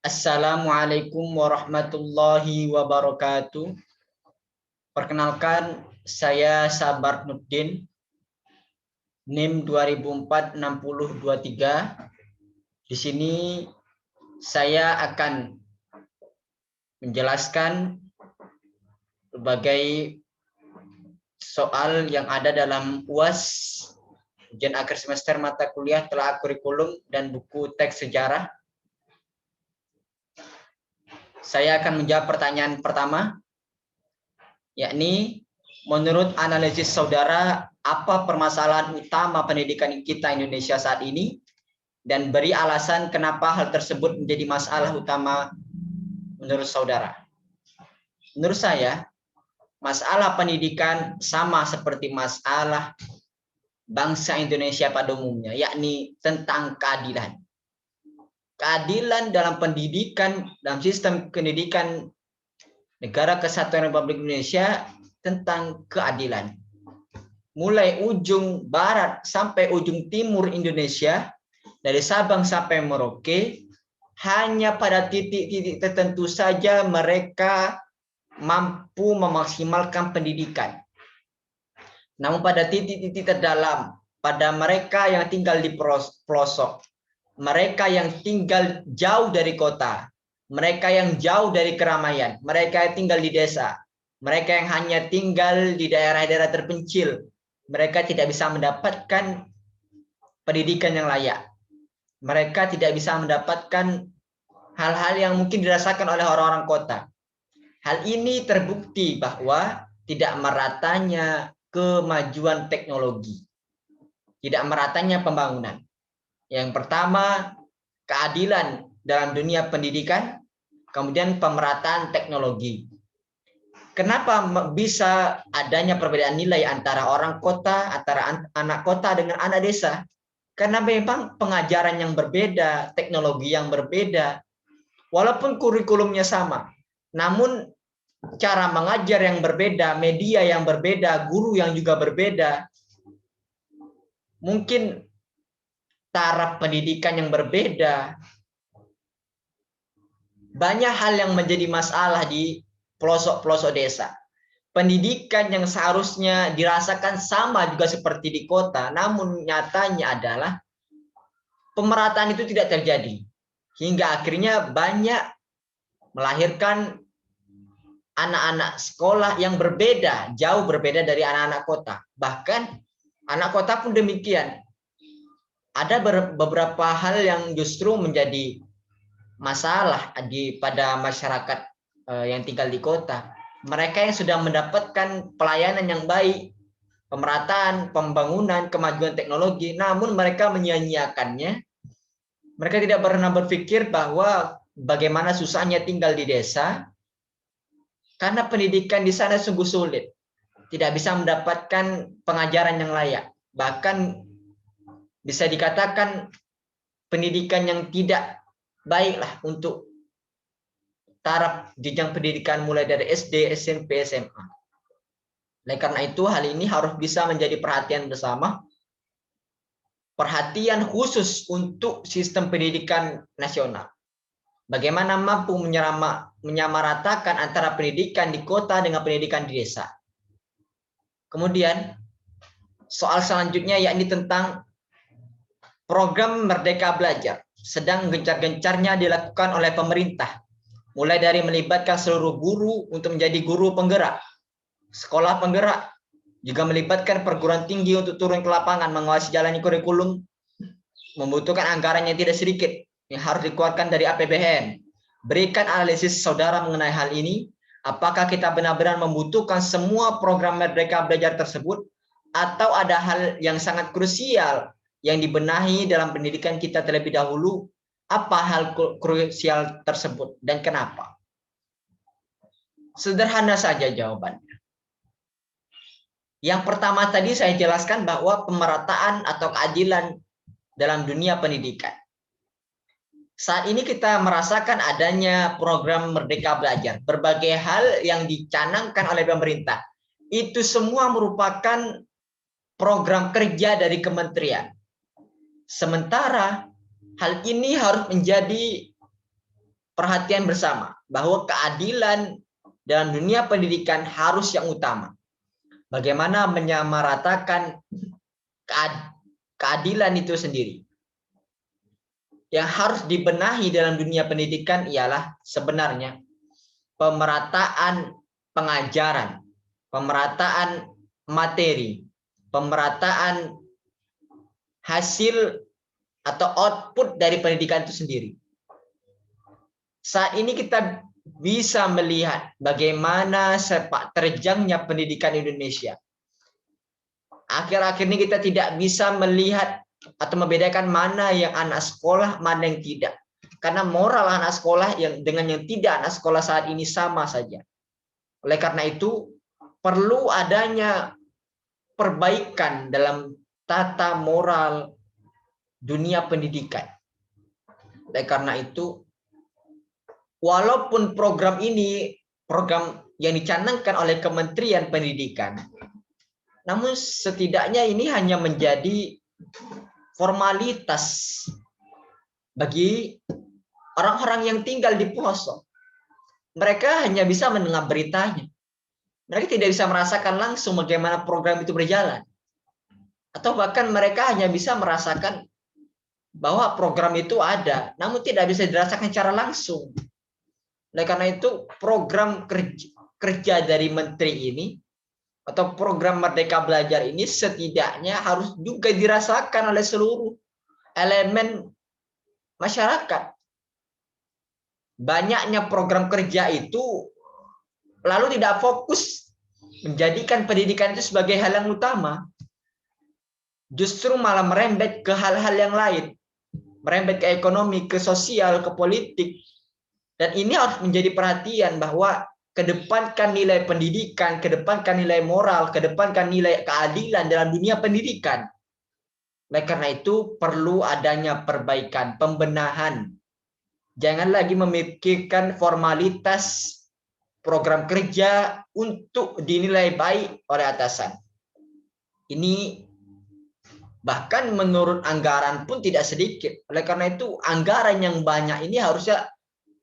Assalamualaikum warahmatullahi wabarakatuh. Perkenalkan, saya Sabar Nurdin, NIM 2004-6023. Di sini saya akan menjelaskan berbagai soal yang ada dalam UAS, ujian akhir semester mata kuliah telah kurikulum dan buku teks sejarah. Saya akan menjawab pertanyaan pertama, yakni menurut analisis saudara, apa permasalahan utama pendidikan kita Indonesia saat ini, dan beri alasan kenapa hal tersebut menjadi masalah utama menurut saudara. Menurut saya, masalah pendidikan sama seperti masalah bangsa Indonesia pada umumnya, yakni tentang keadilan. Keadilan dalam pendidikan, dalam sistem pendidikan Negara Kesatuan Republik Indonesia tentang keadilan. Mulai ujung barat sampai ujung timur Indonesia, dari Sabang sampai Merauke, hanya pada titik-titik tertentu saja mereka mampu memaksimalkan pendidikan. Namun pada titik-titik terdalam, pada mereka yang tinggal di pelosok, mereka yang tinggal jauh dari kota, mereka yang jauh dari keramaian, mereka yang tinggal di desa, mereka yang hanya tinggal di daerah-daerah terpencil, mereka tidak bisa mendapatkan pendidikan yang layak. Mereka tidak bisa mendapatkan hal-hal yang mungkin dirasakan oleh orang-orang kota. Hal ini terbukti bahwa tidak meratanya kemajuan teknologi, tidak meratanya pembangunan. Yang pertama, keadilan dalam dunia pendidikan, kemudian pemerataan teknologi. Kenapa bisa adanya perbedaan nilai antara orang kota, antara anak kota dengan anak desa? Karena memang pengajaran yang berbeda, teknologi yang berbeda, walaupun kurikulumnya sama, namun cara mengajar yang berbeda, media yang berbeda, guru yang juga berbeda, mungkin taraf pendidikan yang berbeda. Banyak hal yang menjadi masalah di pelosok-pelosok desa. Pendidikan yang seharusnya dirasakan sama juga seperti di kota, namun nyatanya adalah pemerataan itu tidak terjadi. Hingga akhirnya banyak melahirkan anak-anak sekolah yang berbeda, jauh berbeda dari anak-anak kota. Bahkan anak kota pun demikian. Ada beberapa hal yang justru menjadi masalah pada masyarakat yang tinggal di kota. Mereka yang sudah mendapatkan pelayanan yang baik, pemerataan, pembangunan, kemajuan teknologi, namun mereka menyia-nyiakannya. Mereka tidak pernah berpikir bahwa bagaimana susahnya tinggal di desa, karena pendidikan di sana sungguh sulit. Tidak bisa mendapatkan pengajaran yang layak. Bahkan bisa dikatakan pendidikan yang tidak baiklah untuk taraf jenjang pendidikan mulai dari SD, SMP, SMA. Oleh karena itu, hal ini harus bisa menjadi perhatian bersama, perhatian khusus untuk sistem pendidikan nasional. Bagaimana mampu menyamaratakan antara pendidikan di kota dengan pendidikan di desa. Kemudian, soal selanjutnya yakni tentang program Merdeka Belajar. Sedang gencar-gencarnya dilakukan oleh pemerintah. Mulai dari melibatkan seluruh guru untuk menjadi guru penggerak, sekolah penggerak, juga melibatkan perguruan tinggi untuk turun ke lapangan mengawasi jalannya kurikulum, membutuhkan anggaran yang tidak sedikit yang harus dikeluarkan dari APBN. Berikan analisis saudara mengenai hal ini. Apakah kita benar-benar membutuhkan semua program Merdeka Belajar tersebut, atau ada hal yang sangat krusial yang dibenahi dalam pendidikan kita terlebih dahulu? Apa hal krusial tersebut dan kenapa? Sederhana saja jawabannya. Yang pertama tadi saya jelaskan bahwa pemerataan atau keadilan dalam dunia pendidikan. Saat ini kita merasakan adanya program Merdeka Belajar. Berbagai hal yang dicanangkan oleh pemerintah. Itu semua merupakan program kerja dari kementerian. Sementara hal ini harus menjadi perhatian bersama bahwa keadilan dalam dunia pendidikan harus yang utama. Bagaimana menyamaratakan keadilan itu sendiri. Yang harus dibenahi dalam dunia pendidikan ialah sebenarnya pemerataan pengajaran, pemerataan materi, pemerataan hasil atau output dari pendidikan itu sendiri. Saat ini kita bisa melihat bagaimana sepak terjangnya pendidikan Indonesia. Akhir-akhir ini kita tidak bisa melihat atau membedakan mana yang anak sekolah, mana yang tidak. Karena moral anak sekolah yang dengan yang tidak anak sekolah saat ini sama saja. Oleh karena itu, perlu adanya perbaikan dalam tata moral dunia pendidikan. Oleh karena itu, walaupun program ini program yang dicanangkan oleh Kementerian Pendidikan, namun setidaknya ini hanya menjadi formalitas bagi orang-orang yang tinggal di pelosok. Mereka hanya bisa mendengar beritanya. Mereka tidak bisa merasakan langsung bagaimana program itu berjalan. Atau bahkan mereka hanya bisa merasakan bahwa program itu ada, namun tidak bisa dirasakan secara langsung. Oleh karena itu, program kerja dari menteri ini, atau program Merdeka Belajar ini setidaknya harus juga dirasakan oleh seluruh elemen masyarakat. Banyaknya program kerja itu lalu tidak fokus menjadikan pendidikan itu sebagai hal yang utama. Justru malah merembet ke hal-hal yang lain. Merembet ke ekonomi, ke sosial, ke politik. Dan ini harus menjadi perhatian bahwa kedepankan nilai pendidikan, kedepankan nilai moral, kedepankan nilai keadilan dalam dunia pendidikan. Oleh karena itu perlu adanya perbaikan, pembenahan. Jangan lagi memikirkan formalitas program kerja untuk dinilai baik oleh atasan. Ini bahkan menurut anggaran pun tidak sedikit. Oleh karena itu anggaran yang banyak ini harusnya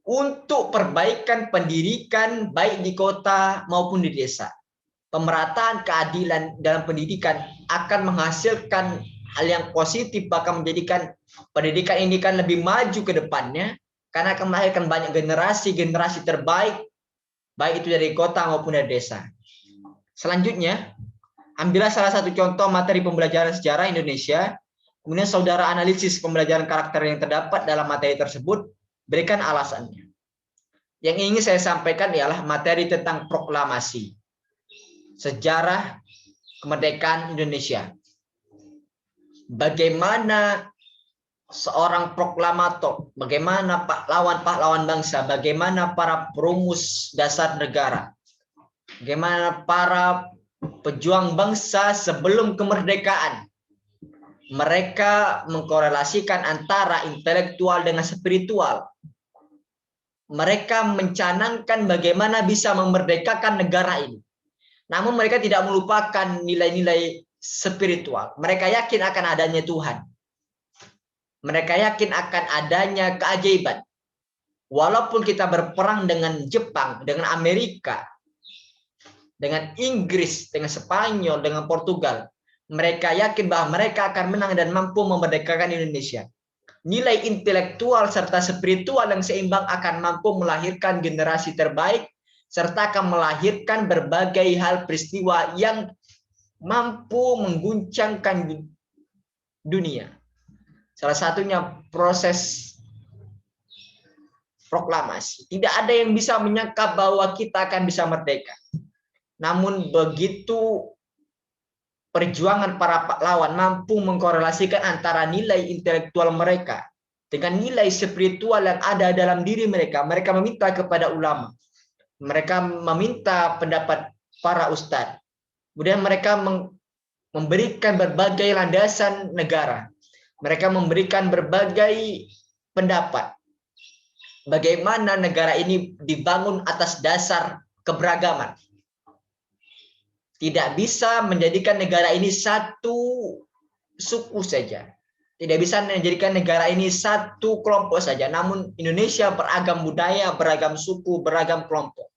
untuk perbaikan pendidikan baik di kota maupun di desa. Pemerataan keadilan dalam pendidikan akan menghasilkan hal yang positif, bahkan menjadikan pendidikan ini kan lebih maju ke depannya, karena akan melahirkan banyak generasi terbaik, baik itu dari kota maupun dari desa. Selanjutnya, ambillah salah satu contoh materi pembelajaran sejarah Indonesia, kemudian saudara analisis pembelajaran karakter yang terdapat dalam materi tersebut, berikan alasannya. Yang ingin saya sampaikan ialah materi tentang proklamasi, sejarah kemerdekaan Indonesia. Bagaimana seorang proklamator, bagaimana pahlawan-pahlawan bangsa, bagaimana para perumus dasar negara, bagaimana para pejuang bangsa sebelum kemerdekaan. Mereka mengkorelasikan antara intelektual dengan spiritual. Mereka mencanangkan bagaimana bisa memerdekakan negara ini. Namun mereka tidak melupakan nilai-nilai spiritual. Mereka yakin akan adanya Tuhan. Mereka yakin akan adanya keajaiban. Walaupun kita berperang dengan Jepang, dengan Amerika, dengan Inggris, dengan Spanyol, dengan Portugal, mereka yakin bahwa mereka akan menang dan mampu memerdekakan Indonesia. Nilai intelektual serta spiritual yang seimbang akan mampu melahirkan generasi terbaik, serta akan melahirkan berbagai hal peristiwa yang mampu mengguncangkan dunia. Salah satunya proses proklamasi. Tidak ada yang bisa menyangka bahwa kita akan bisa merdeka. Namun begitu perjuangan para pahlawan mampu mengkorelasikan antara nilai intelektual mereka dengan nilai spiritual yang ada dalam diri mereka. Mereka meminta kepada ulama. Mereka meminta pendapat para ustadz. Kemudian mereka memberikan berbagai landasan negara. Mereka memberikan berbagai pendapat. Bagaimana negara ini dibangun atas dasar keberagaman. Tidak bisa menjadikan negara ini satu suku saja. Tidak bisa menjadikan negara ini satu kelompok saja, namun Indonesia beragam budaya, beragam suku, beragam kelompok.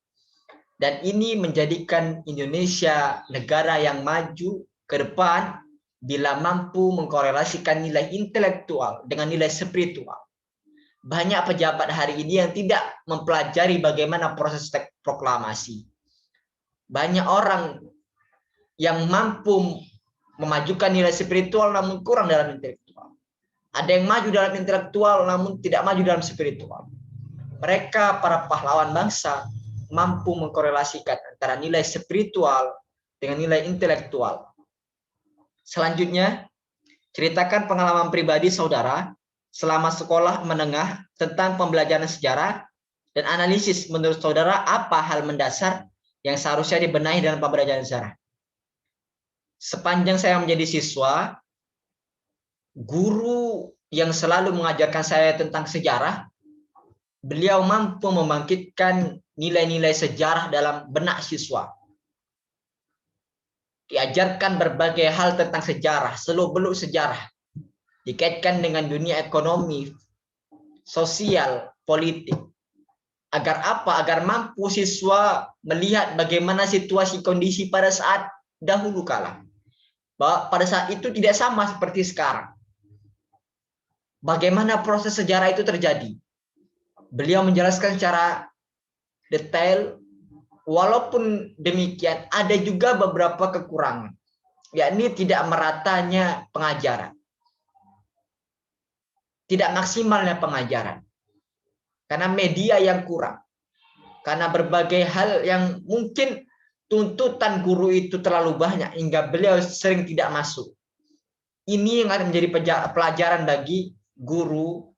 Dan ini menjadikan Indonesia negara yang maju ke depan bila mampu mengkorelasikan nilai intelektual dengan nilai spiritual. Banyak pejabat hari ini yang tidak mempelajari bagaimana proses teks proklamasi. Banyak orang yang mampu memajukan nilai spiritual namun kurang dalam intelektual. Ada yang maju dalam intelektual namun tidak maju dalam spiritual. Mereka, para pahlawan bangsa, mampu mengkorelasikan antara nilai spiritual dengan nilai intelektual. Selanjutnya, ceritakan pengalaman pribadi saudara selama sekolah menengah tentang pembelajaran sejarah dan analisis menurut saudara apa hal mendasar yang seharusnya dibenahi dalam pembelajaran sejarah. Sepanjang saya menjadi siswa, guru yang selalu mengajarkan saya tentang sejarah, beliau mampu membangkitkan nilai-nilai sejarah dalam benak siswa. Diajarkan berbagai hal tentang sejarah, seluk-beluk sejarah, dikaitkan dengan dunia ekonomi, sosial, politik. Agar apa? Agar mampu siswa melihat bagaimana situasi kondisi pada saat dahulu kala. Bahwa pada saat itu tidak sama seperti sekarang. Bagaimana proses sejarah itu terjadi? Beliau menjelaskan secara detail, walaupun demikian ada juga beberapa kekurangan, yakni tidak meratanya pengajaran, tidak maksimalnya pengajaran, karena media yang kurang, karena berbagai hal yang mungkin tuntutan guru itu terlalu banyak hingga beliau sering tidak masuk. Ini yang akan menjadi pelajaran bagi guru,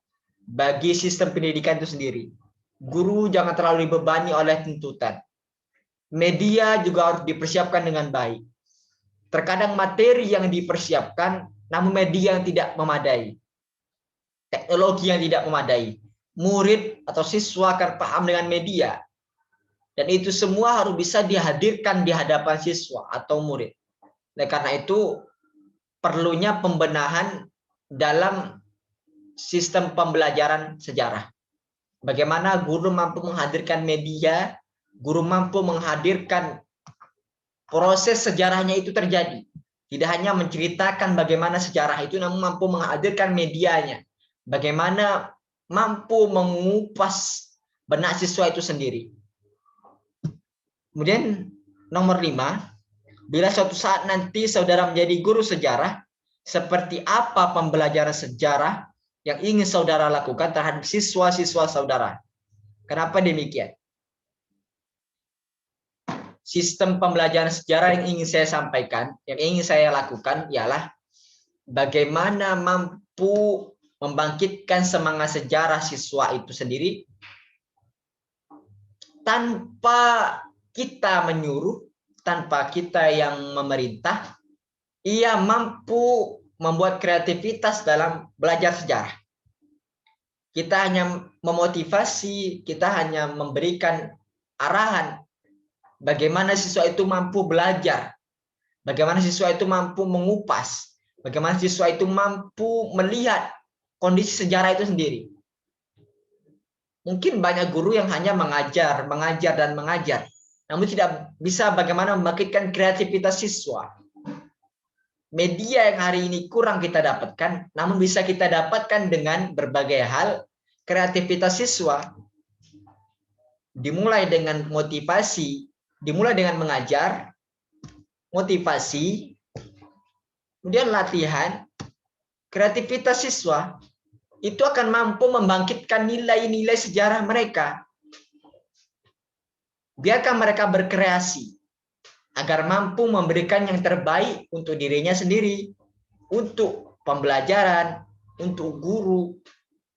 bagi sistem pendidikan itu sendiri. Guru jangan terlalu dibebani oleh tuntutan. Media juga harus dipersiapkan dengan baik. Terkadang materi yang dipersiapkan, namun media yang tidak memadai. Teknologi yang tidak memadai. Murid atau siswa akan paham dengan media. Dan itu semua harus bisa dihadirkan di hadapan siswa atau murid. Nah, karena itu perlunya pembenahan dalam sistem pembelajaran sejarah. Bagaimana guru mampu menghadirkan media, guru mampu menghadirkan proses sejarahnya itu terjadi. Tidak hanya menceritakan bagaimana sejarah itu, namun mampu menghadirkan medianya. Bagaimana mampu mengupas benak siswa itu sendiri. Kemudian nomor 5, bila suatu saat nanti saudara menjadi guru sejarah, seperti apa pembelajaran sejarah yang ingin saudara lakukan terhadap siswa-siswa saudara? Kenapa demikian? Sistem pembelajaran sejarah yang ingin saya sampaikan, yang ingin saya lakukan ialah bagaimana mampu membangkitkan semangat sejarah siswa itu sendiri tanpa kita menyuruh, tanpa kita yang memerintah. Ia mampu membuat kreativitas dalam belajar sejarah. Kita hanya memotivasi, kita hanya memberikan arahan bagaimana siswa itu mampu belajar, bagaimana siswa itu mampu mengupas, bagaimana siswa itu mampu melihat kondisi sejarah itu sendiri. Mungkin banyak guru yang hanya mengajar, dan mengajar, namun tidak bisa bagaimana membangkitkan kreativitas siswa. Media yang hari ini kurang kita dapatkan, namun bisa kita dapatkan dengan berbagai hal kreativitas siswa. Dimulai dengan motivasi, dimulai dengan mengajar, motivasi, kemudian latihan, kreativitas siswa, itu akan mampu membangkitkan nilai-nilai sejarah mereka. Biarkan mereka berkreasi, agar mampu memberikan yang terbaik untuk dirinya sendiri, untuk pembelajaran, untuk guru.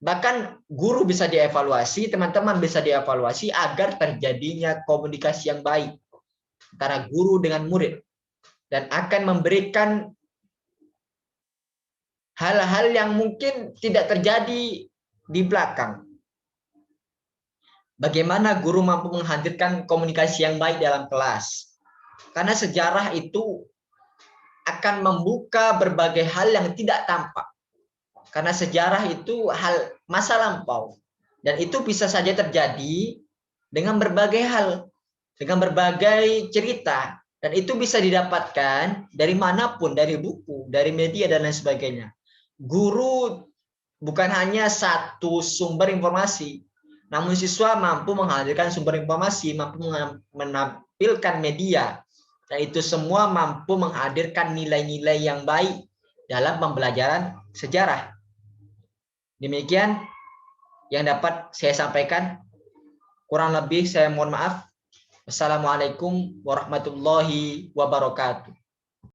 Bahkan guru bisa dievaluasi, teman-teman bisa dievaluasi agar terjadinya komunikasi yang baik antara guru dengan murid. Dan akan memberikan hal-hal yang mungkin tidak terjadi di belakang. Bagaimana guru mampu menghadirkan komunikasi yang baik dalam kelas. Karena sejarah itu akan membuka berbagai hal yang tidak tampak. Karena sejarah itu hal masa lampau. Dan itu bisa saja terjadi dengan berbagai hal, dengan berbagai cerita. Dan itu bisa didapatkan dari manapun, dari buku, dari media, dan lain sebagainya. Guru bukan hanya satu sumber informasi, namun siswa mampu menghadirkan sumber informasi, mampu menampilkan media, dan itu semua mampu menghadirkan nilai-nilai yang baik dalam pembelajaran sejarah. Demikian yang dapat saya sampaikan. Kurang lebih saya mohon maaf. Wassalamualaikum warahmatullahi wabarakatuh.